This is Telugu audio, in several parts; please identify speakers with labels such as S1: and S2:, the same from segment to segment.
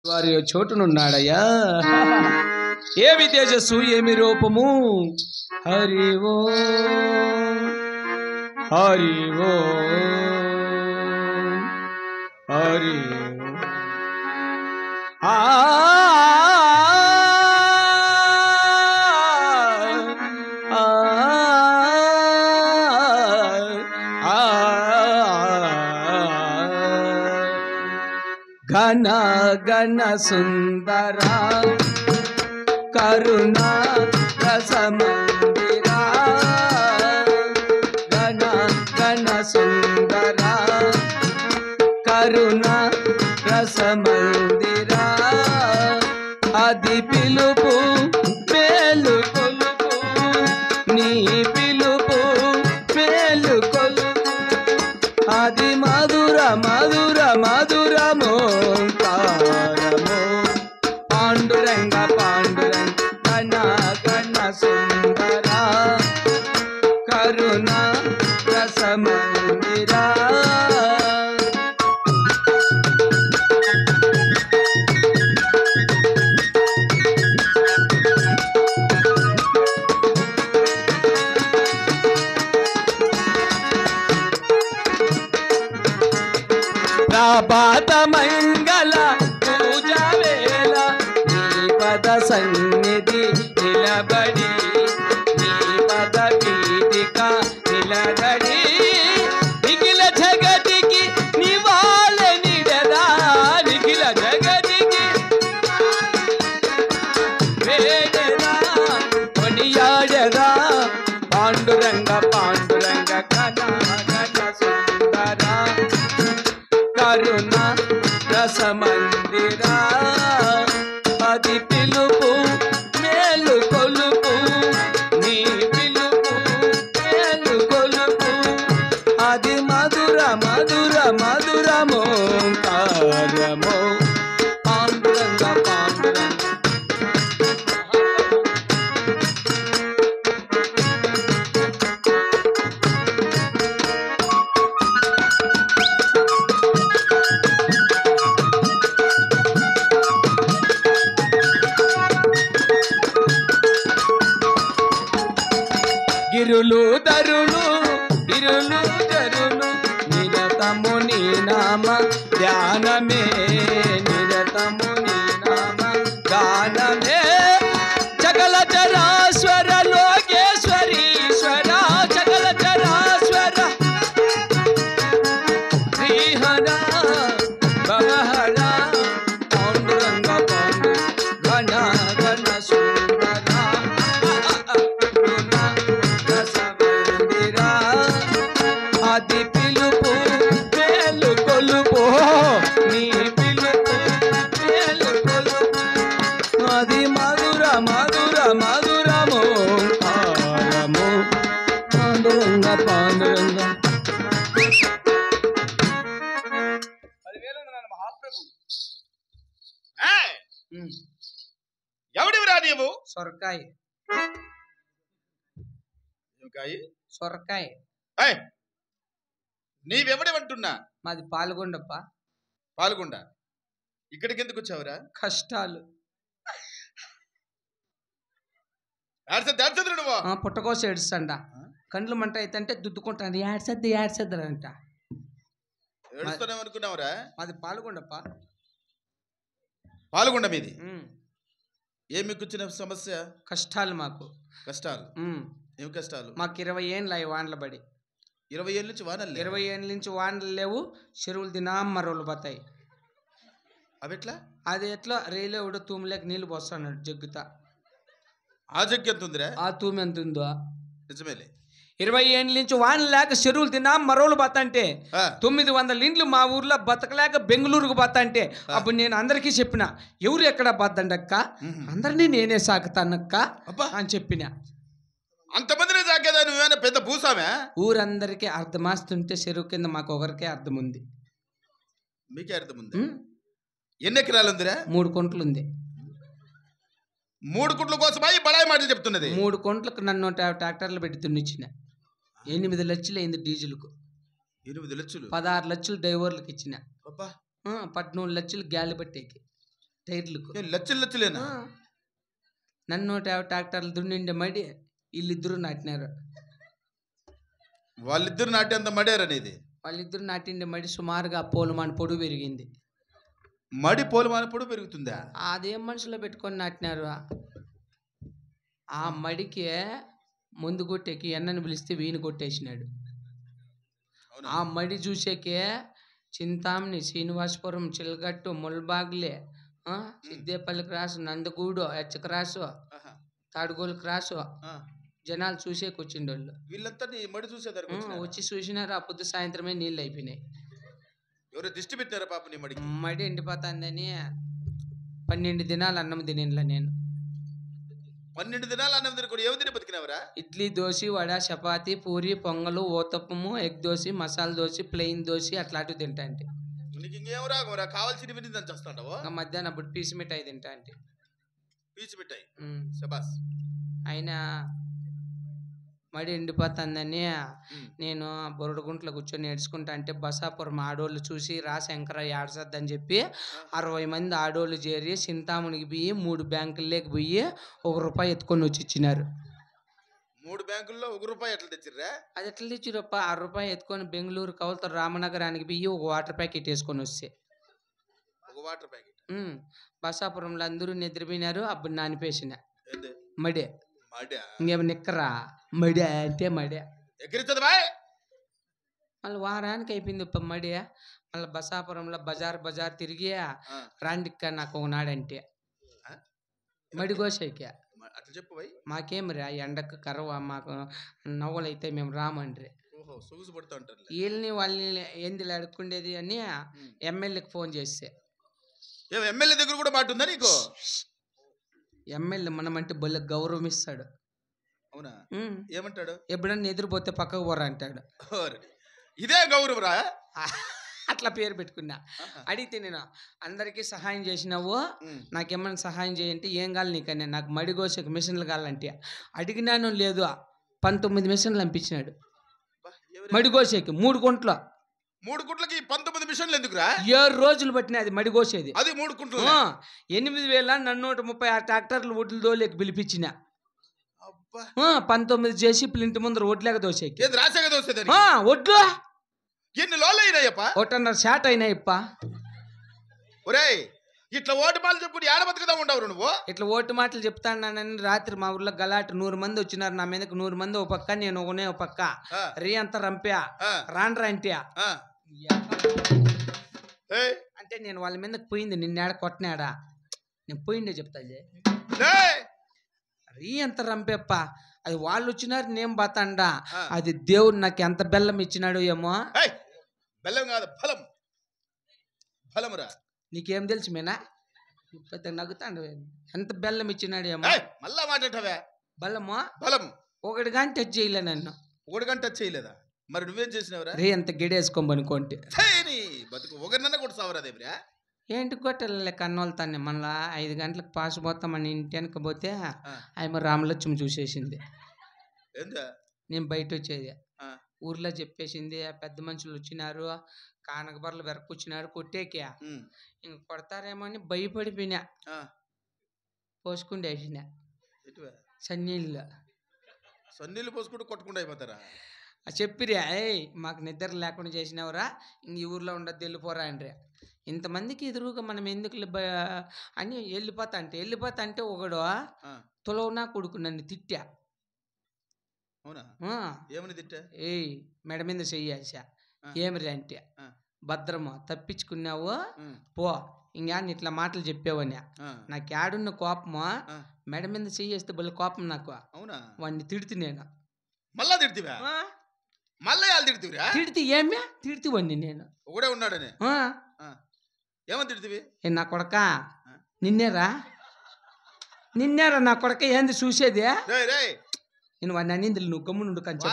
S1: వారి చోటునున్నాడయ్యా. ఏమి తేజస్సు, ఏమి రూపము. హరి ఓ హరి ఓ హరి ఆ ఘన ఘన సుందరా కరుణా రసమందిరా ఘన ఘన సుందరా కరుణా రసమందిరా అది పిలుపు మేలు కొలుపు నీ పిలుపు మేలు కొలుపు అది మధుర మధుర మధురమో కారమో పాండురంగ పాండురంగ గణ గణ సుందర కరుణ రసమందిరా. ప్రభాత మంగళ పూజ వేళ నీ పద సన్నిధి నిలబడి నీ పద పీఠిక నిలబడి నిఖిల జగతికి నివాళ నిడదా నిఖిల జగతికి వేడదా కొనియాడదా పాండురంగ పాండురంగ ఘన ఘన సుందర కరుణ రసమందిరా అది పిలుపు మేలు కొలుపు నీ పిలుపు మేలు కొలుపు అది మధుర మధుర మధురమో కారమో పాండురంగ పాండురంగ. గిరులు దరులు గిరులు జరులు నిరతము నీ నామ ధ్యానమే నిరతము నీ నామ గానమే చకల చరాశ్వర లోకేశ్వరీశ్వర చకల చరాశ్వర శ్రీహర భవహర పాండురంగ పాండు ఘన ఘన సుందర అది పిలుపు మేలు కొలుపు నీ పిలుపు మేలు కొలుపు అది మధుర మధుర మధురమో కారమో పాండురంగ పాండురంగ. 10,000 మహాప్రభు.
S2: ఎవడివిరా నీవు?
S1: సొరకాయ సొరకాయ.
S2: నీవెవడేమంటున్నా?
S1: మాది పాల్గొండప్ప.
S2: పాల్గొండ. ఇక్కడికి ఎందుకు వచ్చావురా?
S1: కష్టాలు. పుట్టకోస ఏడుస్తండ కండ్లు మంట అయితే దుద్దుకుంటాను ఏడ్సద్దంట.
S2: అనుకున్నావురా?
S1: మాది పాల్గొండప్ప.
S2: పాల్గొండ మీది. ఏమి కూర్చున్న సమస్య?
S1: కష్టాలు మాకు.
S2: కష్టాలు? ఏమి కష్టాలు?
S1: మాకు 20 ఏళ్ళు అవి వానలు పడి.
S2: 20 ఏళ్ళ నుంచి వానలు?
S1: 20 ఏళ్ళ నుంచి వానలు లేవు. చెరువులు దినాం మరోళ్ళు పోతాయి.
S2: అవి ఎట్లా?
S1: అది ఎట్లా రైలేవుడు తూములేక నీళ్ళు పోస్తాడు జగ్గుతా.
S2: ఆ జగ్గు ఎంత ఉందిరా?
S1: ఆ తూమి ఎంత ఉందో
S2: నిజమేలే.
S1: 20 ఏళ్ళ నుంచి వానలు లేక చెరువులు తిన్నాం మరోళ్ళు బతంటే 900 ఇండ్లు మా ఊర్లో బతకలేక బెంగళూరుకు బతంటే అప్పుడు నేను అందరికీ చెప్పిన ఎవరు ఎక్కడ బద్దండక్క అందరినీ నేనే సాకుతానక్క అని చెప్పిన.
S2: అంతమందిని సాకేదా? నువ్వేమైనా పెద్ద పూసామే?
S1: ఊరందరికీ అర్థమాస్తుంటే చెరువు కింద మాకు ఒకరికే అర్థం ఉంది.
S2: మీకే అర్థం ఉంది? ఎన్ని ఎకరాలు ఉందిరా?
S1: 3 కుంటలు ఉంది.
S2: 3 కుంట్ల కోసమా ఈ బడాయి మాటలు చెప్తున్నది?
S1: 3 కుంట్లకు నన్ను ట్రాక్టర్లు పెట్టి దున్నిచ్చిన. 8 లక్షలు అయింది డీజిల్కు.
S2: 8 లక్షలు?
S1: 16 లక్షలు డ్రైవర్లకు ఇచ్చిన. 18 లక్షలు గాలి పట్టేకి. టైర్లకు
S2: లచ్చలు లచ్చలేనా?
S1: నన్ను 150 ట్రాక్టర్లు దున్నిండే మడి వీళ్ళిద్దరూ నాటినారు.
S2: వాళ్ళిద్దరు నాటేంత మడారనేది.
S1: వాళ్ళిద్దరు నాటిండే మడి సుమారుగా పోలుమాన పొడుగు పెరిగింది.
S2: మడి పోలుమాన పొడుగు పెరుగుతుందా?
S1: అదేం మనుషులో పెట్టుకొని నాటినారు. ఆ మడికి ముందు కొట్టేకి ఎన్నని పిలిస్తే వీని కొట్టేసినాడు. ఆ మడి చూసేకే చింతామణి, శ్రీనివాసపురం, చిలగట్టు, ముల్బాగ్లే, Siddepalli cross, Nandagudu, H cross, Tadugolu cross జనాలు చూసేకి వచ్చిండోళ్ళు.
S2: వీళ్ళంతా మడి చూసేదారు
S1: వచ్చి చూసినారు. ఆ పొద్దు సాయంత్రమే నీళ్ళు అయిపోయినాయి.
S2: ఎవరో దిష్టి పెట్టారా పాప నీ మడికి?
S1: మడి ఎండిపోతుందని 12 దినాలు అన్నం తినేలా నేను.
S2: 12 దినాలు అన్నం తిని కూడా ఏమి తిని బతికినావరా?
S1: ఇడ్లీ, దోశ, వడ, చపాతి, పూరి, పొంగలు, ఓతప్పము, ఎగ్ దోశ, మసాలా దోశ, ప్లెయిన్ దోశ అట్లాంటివి తింటా అంటే.
S2: నీకు ఇంకేం రాగరా? కావాల్సిన విని దాన్ని చేస్తాంటావా?
S1: మధ్యాహ్నం అప్పుడు పీసు మిఠాయి తింటా అంటే.
S2: పీచు మిఠాయి శబాస్.
S1: అయినా మడి ఎండిపోతుందని నేను బొరడుగుంట్లో కూర్చొని నేర్చుకుంటా అంటే బసాపురం ఆడోళ్ళు చూసి రా శంకర ఏడ్సద్దని చెప్పి 60 మంది ఆడోళ్ళు చేరి చింతామణికి పోయి 3 బ్యాంకుల్లోకి పోయి ₹1 ఎత్తుకొని వచ్చి ఇచ్చినారు.
S2: 3 బ్యాంకుల్లో ₹1 ఎట్లా తెచ్చిర్రా?
S1: అది ఎట్లా తెచ్చిరప్ప? ₹6 ఎత్తుకొని బెంగళూరు కౌలుతో రామనగరానికి పోయి ఒక వాటర్ ప్యాకెట్ వేసుకొని వస్తే,
S2: ఒక వాటర్ ప్యాకెట్
S1: బసాపురంలో అందరూ నిద్రపోయినారు. అప్పుడు నానిపేసిన మడే. ఇంకేమో నిక్కరా మడే అంటే మడే
S2: ఎగిరిస్తుంది బాయ్.
S1: మళ్ళీ వారానికి అయిపోయింది మడి. మళ్ళీ బసాపురంలో బజార్ తిరిగి రాండిక్క నాకు ఒకనాడంటే మడి కోసేకి
S2: అట్లా చెప్పు బాయ్.
S1: మాకేమరా ఎండకు కరవ, మాకు నవ్వులైతే మేము రామండ్రి. వీళ్ళని వాళ్ళని ఏంది అడుక్కుండేది అని ఎమ్మెల్యేకి ఫోన్ చేస్తే,
S2: ఎమ్మెల్యే దగ్గర కూడా మాట ఉందా నీకు?
S1: ఎమ్మెల్యే మనమంటే బల్ల గౌరవం ఇస్తాడు.
S2: అవునా? ఏమంటాడు?
S1: ఎప్పుడన్నా ఎదురుపోతే పక్కకు పోరా అంటాడు.
S2: ఇదే గౌరవరా?
S1: అట్లా పేరు పెట్టుకున్నా. అడిగితే నేను అందరికీ సహాయం చేసినావు, నాకేమన్నా సహాయం చేయంటే ఏం కావాలి నీకన్నా, నాకు మడి కోసేకి మిషన్లు కావాలంటే. అడిగినాను లేదు 19 మిషన్లు పంపించినాడు మడి కోసేకి. 3 గుంటలు.
S2: 3 గుంట్లకి 19 మిషన్లు ఎందుకురా?
S1: 7 రోజులు పట్టినా అది మడి కోసేది.
S2: అది 3 గుంటలు.
S1: 8,000 నన్ను 136 ట్రాక్టర్లు ఒడ్లు దోలేకి పిలిపించిన. 19 చేసి ప్లింట్ ముందర ఒడ్లేక దోసేకి.
S2: రాసేగా దోసేది
S1: ఒడ్లు
S2: ఎన్ని లోలు అయినాయప్ప?
S1: 1.5 షాట్ అయినాయప్ప.
S2: ఒరేయ్, ఇట్లా ఓటు మాటలు చెప్పుకుని ఏడ బతుకుదా ఉండవు నువ్వు? ఇట్లా
S1: ఓటు మాటలు చెప్తానని రాత్రి మా ఊర్లో గలాట 100 మంది వచ్చినారు. నా మీదకి 100 మంది ఒక పక్క, నేను ఒకనే ఒక పక్క. రీ అంతా రంపా రాండ్రా అంటే అంటే నేను వాళ్ళ మీదకి పోయింది. నిన్నేడ కొట్టినాడా? నేను పోయిండే చెప్తా. రీ ఎంత రంపేప్ప. అది వాళ్ళు వచ్చినారు, నేను బతండా. అది దేవుడు నాకు ఎంత బెల్లం ఇచ్చినాడు ఏమో.
S2: బెల్లం కాదు, ఫలం. ఫలమురా.
S1: నీకేం తెలుసు మేనా? పెద్ద నగ్గుతాండు. ఎంత బెల్లం ఇచ్చినాడు ఏమో.
S2: మళ్ళా మాట్లాడవే.
S1: బెల్లమో
S2: బలం
S1: 1 గంట టచ్ చేయలే నన్ను.
S2: 1 గంట టచ్ చేయలేదా? మరి నువ్వేం చేసినావురా?
S1: రే ఎంత గిడేసుకోమనుకోండి
S2: బతుకు ఒకరినన్నా కూడా సావరా దేవ్రా?
S1: ఏంటి కొట్టలే కన్నోళ్తాన్ని. మళ్ళా 5 గంటలకు పాస్ పోతామని ఇంటి వెనక పోతే ఆమె రామలక్ష్మి చూసేసింది. నేను బయట వచ్చేది. ఊర్లో చెప్పేసింది, పెద్ద మనుషులు వచ్చినారు, కానకబర్లు వెరకొచ్చినారు కొట్టేకి. ఇంక కొడతారేమో అని భయపడిపోయినా. పోసుకుంటే వేసిన
S2: సన్నీళ్ళు పోసుకుంటూ కొట్టుకుంటూ అయిపోతారా?
S1: చెప్పిరా, మాకు నిద్ర లేకుండా చేసినవరా, ఇంక ఈ ఊర్లో ఉండదు వెళ్ళిపోరా అంటే. ఇంతమందికి ఎదురుగా మనం ఎందుకు అని వెళ్ళిపోతా అంటే ఒకడు తొలవనా కొడుకు నన్ను తిట్టా.
S2: ఏమని తిట్టా?
S1: మెడ మీద చెయ్యాసా. ఏమిరా అంటే, భద్రమా తప్పించుకున్నావు పో, ఇంకా ఇట్లా మాటలు చెప్పావని. నాకు యాడున్న కోపమా, మెడ మీద చెయ్యేస్తే బలి కోపం నాకు.
S2: అవునా?
S1: వాడిని తిడితే నేను.
S2: మళ్ళా తిడితివా? మళ్ళీ తిడితివిరా?
S1: తిడితే ఏమే తిడితివండి నేను.
S2: ఒకడే ఉన్నాడని ఏమని తిడితివి?
S1: నా కొడక నిన్నేరా నా కొడక ఏంది చూసేది? నేను వాడిని అనింది, నువ్వు గమ్మునుండు కంచె.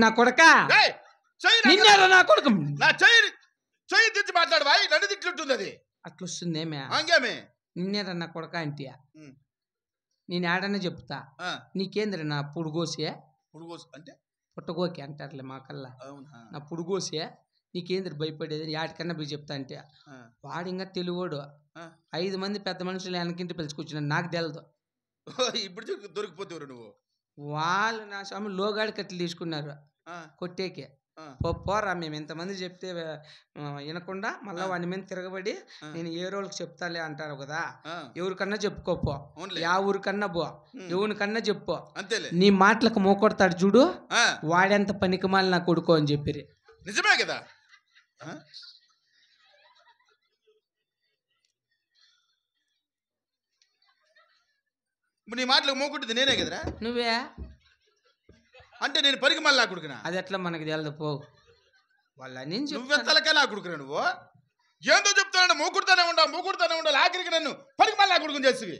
S1: నా కొడక నిన్నేరా నా కొడుకు.
S2: తెచ్చి మాట్లాడు బాయ్, నన్ను తిట్లుంటుంది అది.
S1: అట్లా వస్తుందేమే? నిన్నేరా నా కొడక అంటే నేను ఆడనే చెప్తా. నీకేంద్ర నా పుడుగోసే
S2: అంటే
S1: పుట్టగోకి అంటారులే మాకల్లా. నా పుడుగోసే నీకేంద్ర భయపడేది, యాటికన్నా పోయి చెప్తా అంటే వాడు ఇంకా తెలుగోడు. 5 మంది పెద్ద మనుషులు వెనకింటి పిలుచుకొచ్చిన నాకు తెలదు.
S2: ఇప్పుడు దొరికిపోతేవారు నువ్వు.
S1: వాళ్ళు నా స్వామి లోగాడి కట్లు తీసుకున్నారు కొట్టేకే. పోరా మేము ఇంతమంది చెప్తే వినకుండా మళ్ళీ వాడి మీద తిరగబడి నేను ఏ రోజుకి చెప్తాలే అంటారు కదా. ఎవరికన్నా చెప్పుకోపో, యా ఊరికన్నా పో, ఎవరికన్నా చెప్పు, నీ మాటలకు మోకొడతాడు చూడు వాడెంత పనికిమాలి నా కొడుకో అని చెప్పిరి.
S2: నిజమే కదా. నీ మాటలకు మోకుంటుంది నేనే కదరా.
S1: నువ్వే
S2: అంటే నేను పనికి మళ్ళీ నా కొడుకునా?
S1: అది ఎట్లా మనకి తెలదు పో. వాళ్ళ
S2: నువ్వెత్తలకే నా కొడుకురా నువ్వు. ఏందో చెప్తాను, మూకుడుతానే ఉండాలి ఆఖరికి నన్ను పనికి మళ్ళీ నా కొడుకుని చేసి